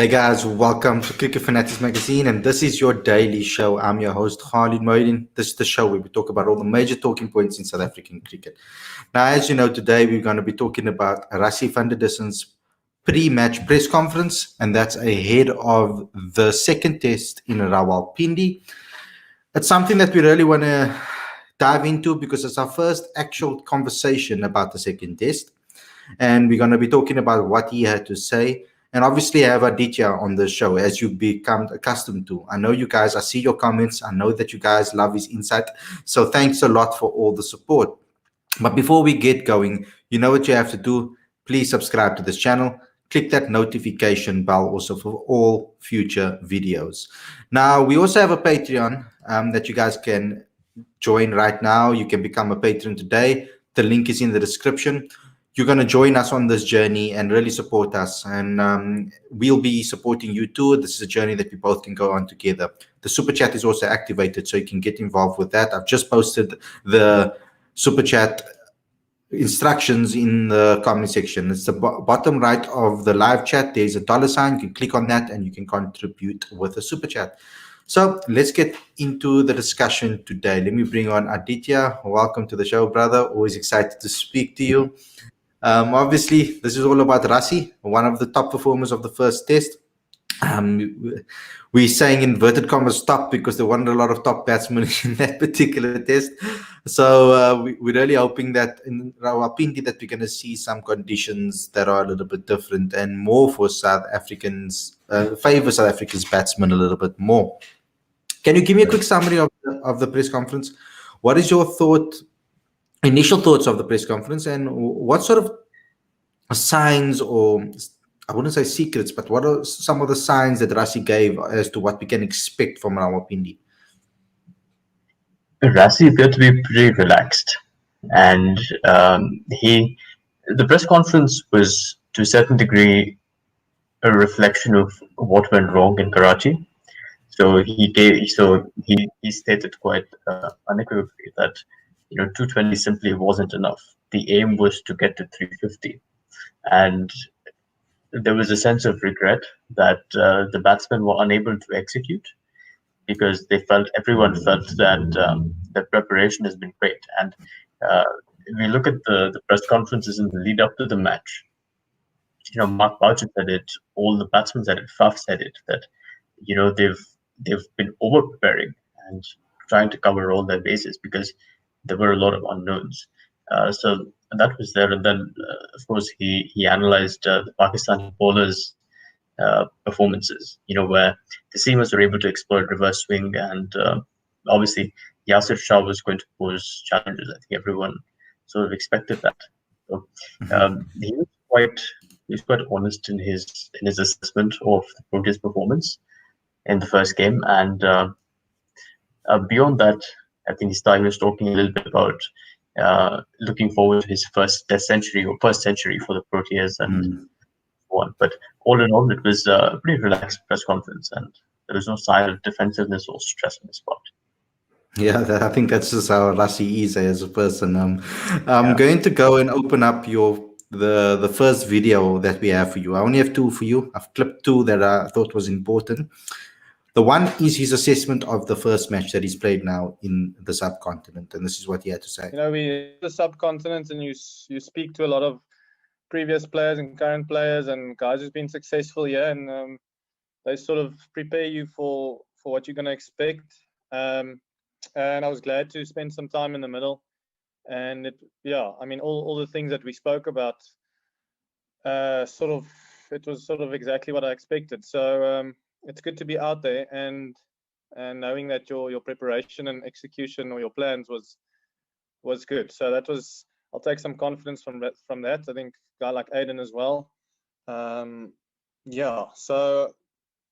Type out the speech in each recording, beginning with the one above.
Hey guys, welcome to Cricket Fanatics Magazine, and this is your daily show. I'm your host, Khalid Moedin. This is the show where we talk about all the major talking points in South African cricket. Now, as you know, today we're going to be talking about Rassie van der Dussen's pre-match press conference, and that's ahead of the second test in Rawalpindi. It's something that we really want to dive into because it's our first actual conversation about the second test, and we're going to be talking about what he had to say. And obviously, I have Aditya on the show, as you've become accustomed to. I know you guys, I see your comments. I know that you guys love his insight. So thanks a lot for all the support. But before we get going, you know what you have to do. Please subscribe to this channel. Click that notification bell also for all future videos. Now, we also have a Patreon that you guys can join right now. You can become a patron today. The link is in the description. You're going to join us on this journey and really support us. And we'll be supporting you too. This is a journey that we both can go on together. The super chat is also activated, so you can get involved with that. I've just posted the super chat instructions in the comment section. It's the bottom right of the live chat. There's a $sign. You can click on that and you can contribute with a super chat. So let's get into the discussion today. Let me bring on Aditya. Welcome to the show, brother. Always excited to speak to you. Obviously, this is all about Rassie, one of the top performers of the first test. We're saying inverted commas top because there weren't a lot of top batsmen in that particular test. So we're really hoping that in Rawalpindi that we're going to see some conditions that are a little bit different and more for South Africans, favor South Africa's batsmen a little bit more. Can you give me a quick summary of the press conference? What is your initial thoughts of the press conference, and what sort of signs, or I wouldn't say secrets, but what are some of the signs that Rassie gave as to what we can expect from Rawalpindi? Rassie appeared to be pretty relaxed, and the press conference was to a certain degree a reflection of what went wrong in Karachi. So he stated quite unequivocally that 220 simply wasn't enough. The aim was to get to 350, and there was a sense of regret that the batsmen were unable to execute because everyone felt that the preparation has been great. And if we look at the press conferences in the lead up to the match, Mark Boucher said it, all the batsmen said it, Faf said it, that they've been over preparing and trying to cover all their bases because there were a lot of unknowns. So that was there. And then, of course, he analyzed the Pakistani bowlers' performances, where the seamers were able to exploit reverse swing. And obviously, Yasir Shah was going to pose challenges. I think everyone sort of expected that. So he was quite honest in his assessment of the Proteas' performance in the first game. And beyond that, I think he was talking a little bit about looking forward to his first test century or first century for the Proteas and so on. But all in all, it was a pretty relaxed press conference, and there was no sign of defensiveness or stress on his part. Yeah, I think that's just how Rassie is as a person. I'm going to go and open up the first video that we have for you. I only have two for you. I've clipped two that I thought was important. The one is his assessment of the first match that he's played now in the subcontinent, and this is what he had to say. We the subcontinent, and you speak to a lot of previous players and current players and guys who've been successful here, and they sort of prepare you for what you're going to expect. And I was glad to spend some time in the middle, and all the things that we spoke about, it was sort of exactly what I expected. So it's good to be out there and knowing that your preparation and execution or your plans was good. So I'll take some confidence from that. I think a guy like Aiden as well. So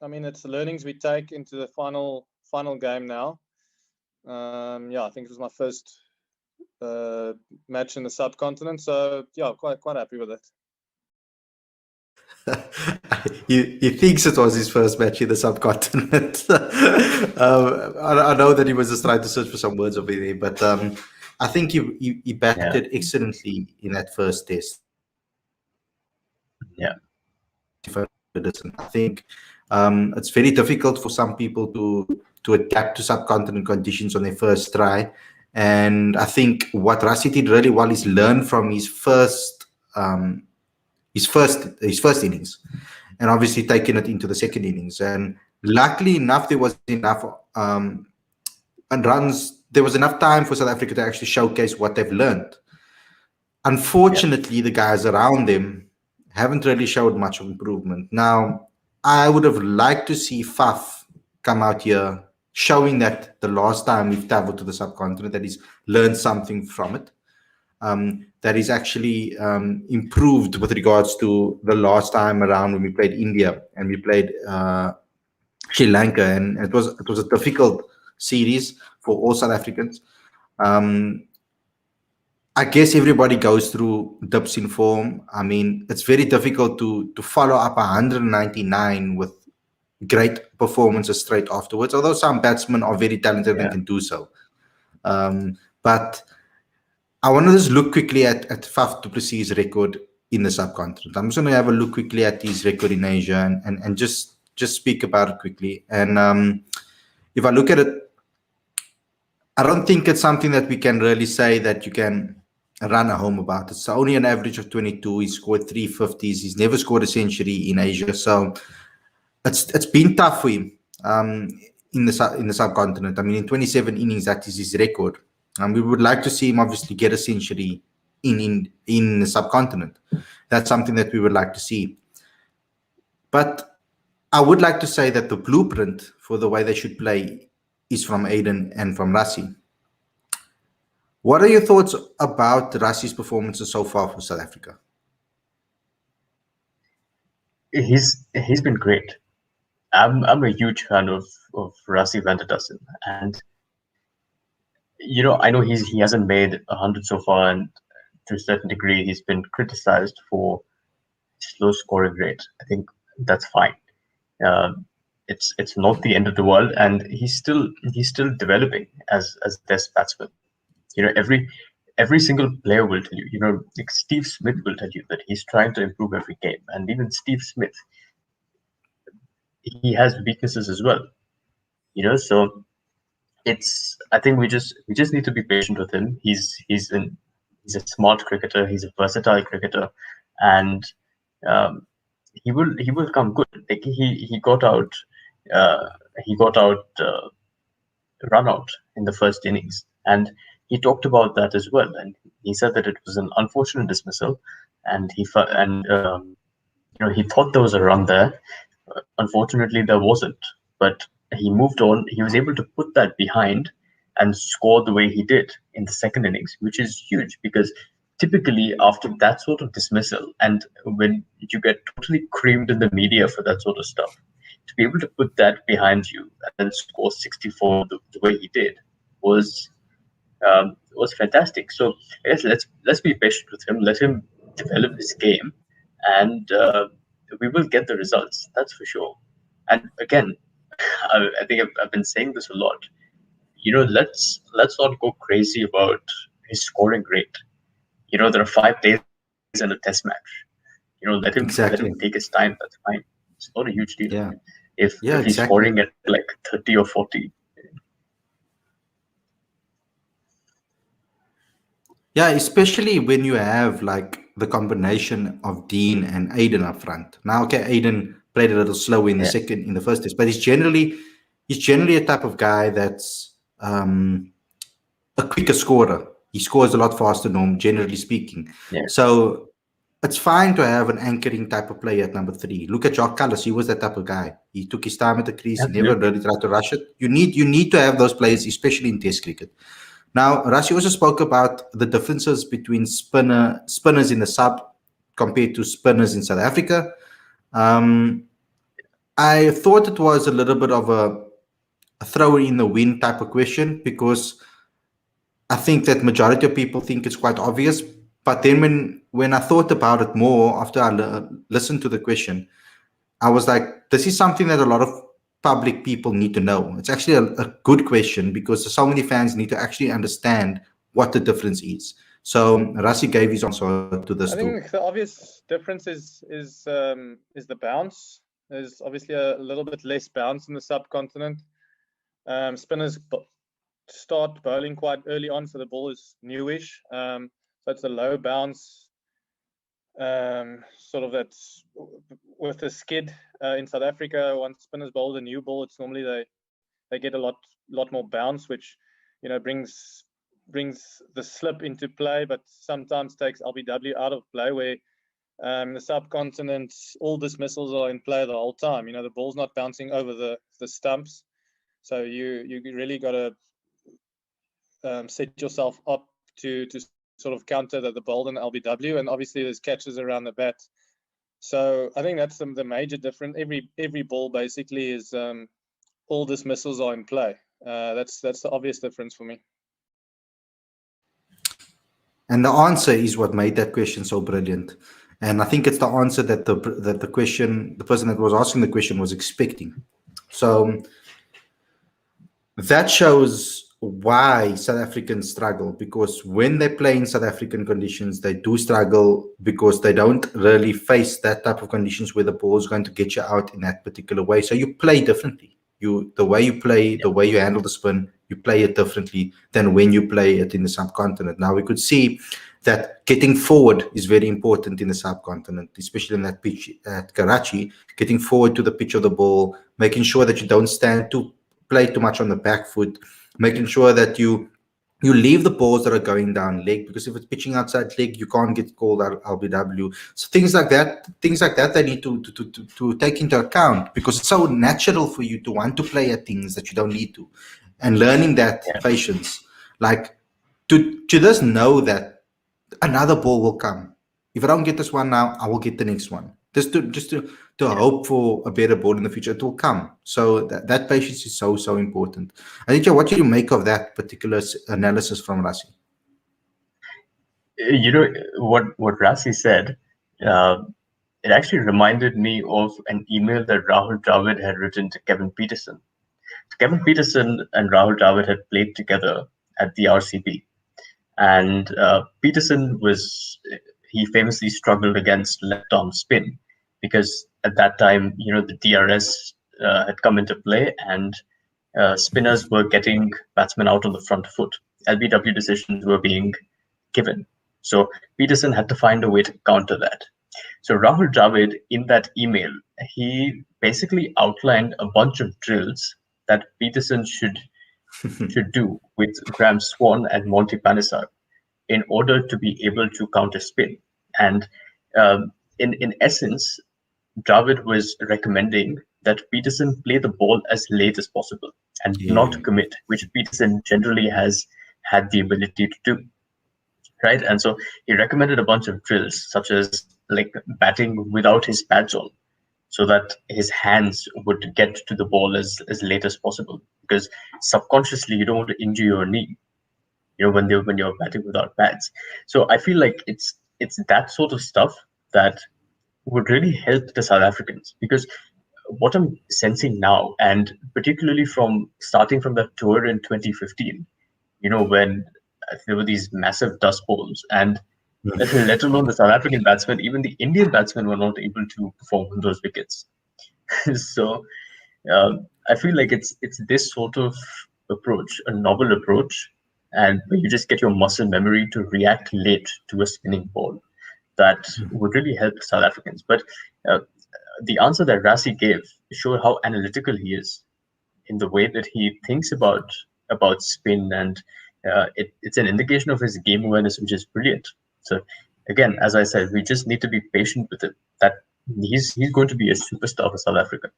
it's the learnings we take into the final game now. I think it was my first match in the subcontinent, so quite happy with it. He thinks it was his first match in the subcontinent. I know that he was just trying to search for some words over there, but I think he batted excellently in that first test. Yeah. Dussen. I think it's very difficult for some people to adapt to subcontinent conditions on their first try. And I think what Rassie did really well is learn from his first innings, and obviously taking it into the second innings. And luckily enough, there was enough and runs. There was enough time for South Africa to actually showcase what they've learned. Unfortunately, the guys around them haven't really showed much of improvement. Now, I would have liked to see Faf come out here showing that the last time we've traveled to the subcontinent, that he's learned something from it, that he's actually improved with regards to the last time around when we played India and we played Sri Lanka, and it was a difficult series for all South Africans. I guess everybody goes through dips in form. I mean, it's very difficult to follow up 199 with great performances straight afterwards, although some batsmen are very talented and can do so. But I want to just look quickly at Faf du Plessis' record in the subcontinent. I'm just going to have a look quickly at his record in Asia and just speak about it quickly. And if I look at it, I don't think it's something that we can really say that you can run a home about. It's only an average of 22. He's scored 350s. He's never scored a century in Asia. So it's been tough for him in the subcontinent. I mean, in 27 innings, that is his record. And we would like to see him obviously get a century in the subcontinent. That's something that we would like to see. But I would like to say that the blueprint for the way they should play is from Aiden and from Rassie. What are your thoughts about Rassie's performances so far for South Africa? He's been great. I'm a huge fan of Rassie van der Dussen, and I know he hasn't made 100 so far, and to a certain degree he's been criticized for slow scoring rate. I think that's fine. It's not the end of the world, and he's still developing as test batsman. Every single player will tell you. Like Steve Smith will tell you that he's trying to improve every game, and even Steve Smith, he has weaknesses as well. So I think we just need to be patient with him. He's a smart cricketer. He's a versatile cricketer, and he will come good. Like he got out run out in the first innings, and he talked about that as well. And he said that it was an unfortunate dismissal, and he thought there was a run there. Unfortunately, there wasn't, but he moved on. He was able to put that behind and score the way he did in the second innings, which is huge, because typically after that sort of dismissal, and when you get totally creamed in the media for that sort of stuff, to be able to put that behind you and then score 64 the way he did was fantastic. So yes, let's be patient with him. Let him develop his game, and we will get the results. That's for sure. And again, I think I've been saying this a lot. Let's not go crazy about his scoring rate. There are 5 days in a test match. Let him take his time. That's fine. It's not a huge deal. Yeah. If he's scoring at like 30 or 40. Yeah, especially when you have like the combination of Dean and Aiden up front. Now, okay, Aiden played a little slow in the first test, but he's generally a type of guy that's a quicker scorer. He scores a lot faster, generally speaking. Yeah. So it's fine to have an anchoring type of player at number 3. Look at Jacques Kallis. He was that type of guy. He took his time at the crease. He never really tried to rush it. You need to have those players, especially in Test cricket. Now, Rassie also spoke about the differences between spinners in the sub compared to spinners in South Africa. I thought it was a little bit of a throw in the wind type of question, because I think that majority of people think it's quite obvious. But then when I thought about it more after I listened to the question, I was like, this is something that a lot of public people need to know. It's actually a good question, because so many fans need to actually understand what the difference is. So Rassie gave his answer to this. I think the obvious difference is the bounce. There's obviously a little bit less bounce in the subcontinent. Spinners start bowling quite early on, so the ball is newish. So it's a low bounce, sort of that's with the skid in South Africa. Once spinners bowl a new ball, it's normally they get a lot more bounce, which brings the slip into play, but sometimes takes LBW out of play. Where the subcontinent, all dismissals are in play the whole time. The ball's not bouncing over the stumps, so you really got to set yourself up to sort of counter the bold and LBW, and obviously there's catches around the bat. So I think that's the major difference. Every ball basically is all dismissals are in play. That's the obvious difference for me. And the answer is what made that question so brilliant. And I think it's the answer that the person that was asking the question was expecting. So that shows why South Africans struggle, because when they play in South African conditions, they do struggle because they don't really face that type of conditions where the ball is going to get you out in that particular way. So you play differently. The way you play, the way you handle the spin, you play it differently than when you play it in the subcontinent. Now we could see that getting forward is very important in the subcontinent, especially in that pitch at Karachi, getting forward to the pitch of the ball, making sure that you don't play too much on the back foot, making sure that you leave the balls that are going down leg, because if it's pitching outside leg, you can't get called LBW. So things like that they need to take into account, because it's so natural for you to want to play at things that you don't need to, and learning that patience, like to just know that another ball will come. If I don't get this one now, I will get the next one. Just to hope for a better ball in the future. It will come. So that patience is so important. Aditya, what do you make of that particular analysis from Rassie? What Rassie said, it actually reminded me of an email that Rahul Dravid had written to Kevin Peterson. Kevin Peterson and Rahul Dravid had played together at the RCB, and Peterson he famously struggled against left-arm spin, because at that time, the DRS had come into play, and spinners were getting batsmen out on the front foot. LBW decisions were being given. So Peterson had to find a way to counter that. So Rahul Dravid, in that email, he basically outlined a bunch of drills that Peterson should do with Graham Swan and Monty Panesar in order to be able to counter spin. And in essence, Dravid was recommending that Peterson play the ball as late as possible and not commit, which Peterson generally has had the ability to do. Right? And so he recommended a bunch of drills, such as like batting without his pads on, so that his hands would get to the ball as late as possible, because subconsciously you don't want to injure your knee, when you're batting without pads. So I feel like it's that sort of stuff that would really help the South Africans, because what I'm sensing now, and particularly starting from that tour in 2015, when there were these massive dust bowls, and let alone the South African batsmen, even the Indian batsmen were not able to perform on those wickets. So I feel like it's this sort of approach, a novel approach, and where you just get your muscle memory to react late to a spinning ball, that would really help South Africans. But the answer that Rassie gave showed how analytical he is in the way that he thinks about spin, and it's an indication of his game awareness, which is brilliant. So again, as I said, we just need to be patient with it. That he's going to be a superstar for South Africa.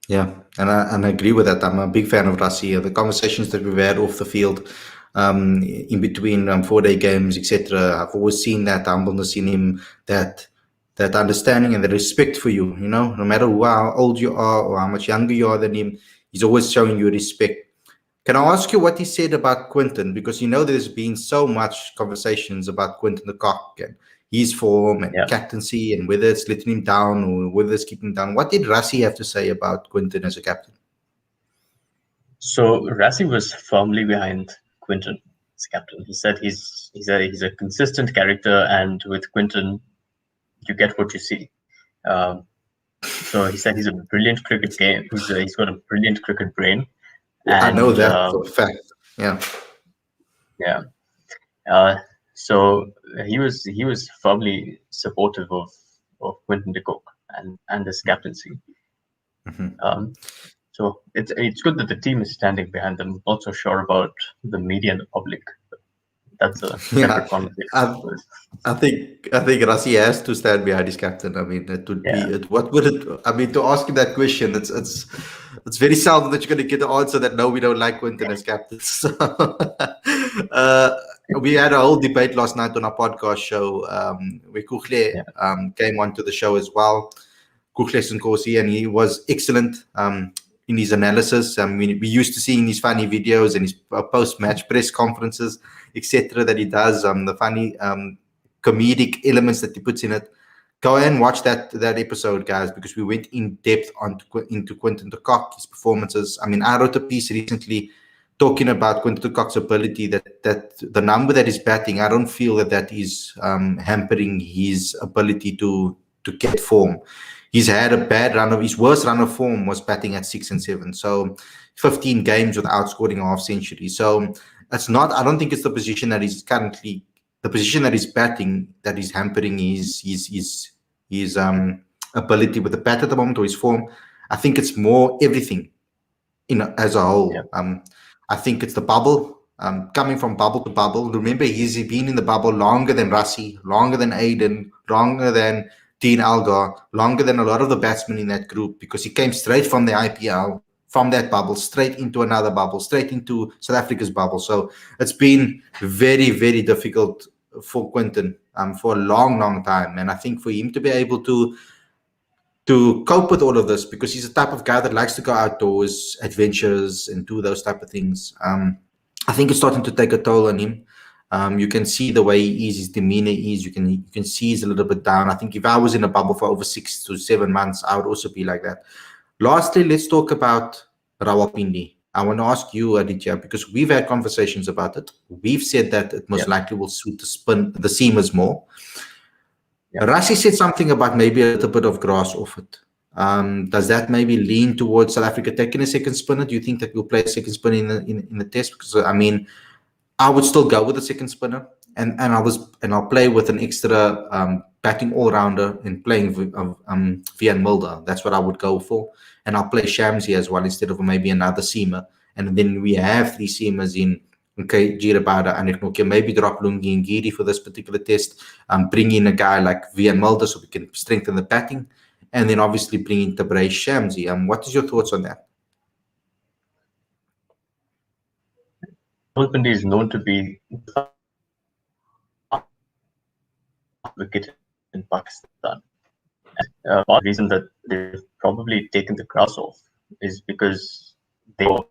Yeah, and I agree with that. I'm a big fan of Rassie. The conversations that we've had off the field, in between 4-day games, etc. I've always seen that humbleness in him, that understanding and the respect for you. No matter how old you are or how much younger you are than him, he's always showing you respect. Can I ask you what he said about Quinton? Because there's been so much conversations about Quinton de Kock and his form and captaincy, and whether it's letting him down or whether it's keeping him down. What did Rassie have to say about Quinton as a captain? So Rassie was firmly behind Quinton as captain. He said he's a consistent character, and with Quinton, you get what you see. So he said he's a brilliant cricket game. He's got a brilliant cricket brain. I know And, that for a fact. Yeah. Yeah. So he was firmly supportive of Quinton de Kock and his captaincy. So it's good that the team is standing behind them. Not so sure about the media and the public. That's a separate conversation. I think Rassie has to stand behind his captain. I mean, it would be what would it? I mean, to ask him that question, it's very seldom that you're going to get the answer that no, we don't like Quinton as captain. So, we had a whole debate last night on our podcast show where Kuchle came onto the show as well. Kuchle Nkosi, and he was excellent in his analysis. We used to seeing his funny videos and his post-match press conferences, etc. that he does, the funny comedic elements that he puts in it. Go and watch that episode, guys, because we went in depth into Quinton de Kock, his performances. I mean, I wrote a piece recently talking about Quinton de Kock's ability, that the number that he's batting, I don't feel that is hampering his ability to get form. He's had a bad run of his worst run of form was batting at 6 and 7. So 15 games without scoring a half century. So it's not, I don't think it's the position that he's currently, the position that he's batting that is hampering his ability with the bat at the moment, or his form. I think it's more everything as a whole. I think it's the bubble, coming from bubble to bubble. Remember, he's been in the bubble longer than Rassie, longer than Aiden, longer than Dean Algar, longer than a lot of the batsmen in that group, because he came straight from the IPL, from that bubble, straight into another bubble, straight into South Africa's bubble. So it's been very, very difficult for Quinton for a long, long time. And I think for him to be able to cope with all of this, because he's the type of guy that likes to go outdoors, adventures, and do those type of things. I think it's starting to take a toll on him. You can see the way he is, his demeanor is. You can see he's a little bit down. I think if I was in a bubble for over 6 to 7 months, I would also be like that. Lastly, let's talk about Rawalpindi. I want to ask you, Aditya, because we've had conversations about it. We've said that it most likely will suit the seamers more. Rassie said something about maybe a little bit of grass off it. Does that maybe lean towards South Africa taking a second spinner? Do you think that we'll play a second spinner in the test? Because I mean, I would still go with a second spinner, and I'll play with an extra batting all-rounder and playing Vian Mulder. That's what I would go for. And I'll play Shamsi as well instead of maybe another seamer. And then we have 3 seamers in, okay, Jirabada, Anik Nokia, maybe drop Lungi and Giri for this particular test. Bring in a guy like Vian Mulder so we can strengthen the batting. And then obviously bring in Tabrei Shamsi. What is your thoughts on that? Rawalpindi is known to be wicket in Pakistan. Part of the reason that they've probably taken the grass off is because they have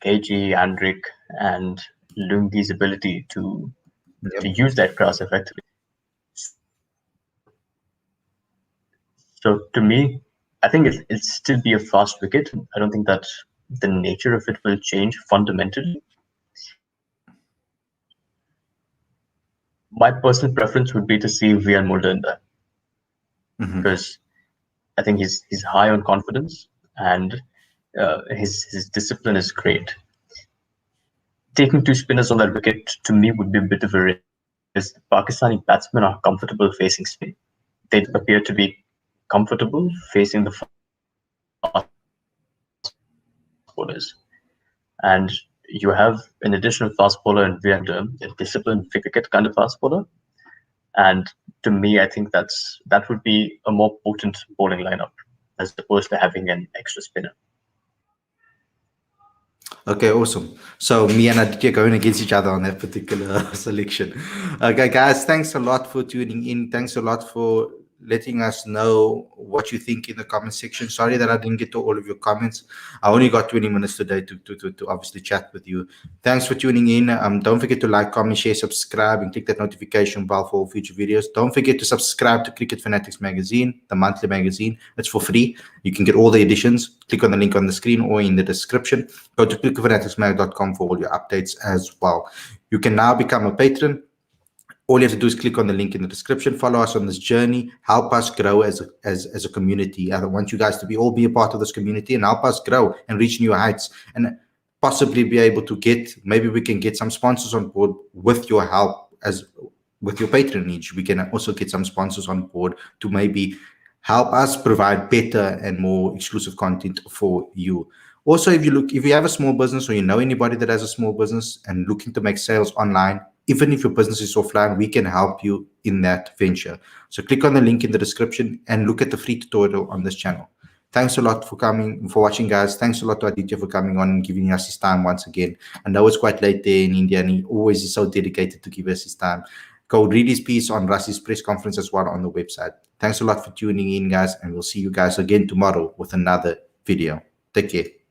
KG, Andrik, and Lungi's ability to use that grass effectively. So to me, I think it'll still be a fast wicket. I don't think that the nature of it will change fundamentally. My personal preference would be to see Vian Mulder in there, because I think he's high on confidence and his discipline is great. Taking 2 spinners on that wicket to me would be a bit of a risk. The Pakistani batsmen are comfortable facing spin. They appear to be comfortable facing the fast bowlers, and you have an additional fast bowler in Vian, a disciplined wicket kind of fast bowler, and to me, I think that would be a more potent bowling lineup as opposed to having an extra spinner. Okay, awesome. So me and Aditya going against each other on that particular selection. Okay, guys, thanks a lot for tuning in. Thanks a lot for letting us know what you think in the comment section. Sorry that I didn't get to all of your comments. I only got 20 minutes today to obviously chat with you. Thanks for tuning in. Don't forget to like, comment, share, subscribe, and click that notification bell for all future videos. Don't forget to subscribe to Cricket Fanatics magazine, the monthly magazine. It's for free. You can get all the editions. Click on the link on the screen or in the description. Go to cricketfanaticsmag.com for all your updates as well. You can now become a patron All you have to do is click on the link in the description, follow us on this journey, help us grow as a community. I want you guys to all be a part of this community and help us grow and reach new heights, and possibly be able to maybe we can get some sponsors on board with your help. With your patronage, we can also get some sponsors on board to maybe help us provide better and more exclusive content for you. Also, if you have a small business, or you know anybody that has a small business and looking to make sales online, even if your business is offline, we can help you in that venture. So click on the link in the description and look at the free tutorial on this channel. Thanks a lot for watching, guys. Thanks a lot to Aditya for coming on and giving us his time once again. I know it's quite late there in India, and he always is so dedicated to give us his time. Go read his piece on Rassie's press conference as well on the website. Thanks a lot for tuning in, guys, and we'll see you guys again tomorrow with another video. Take care.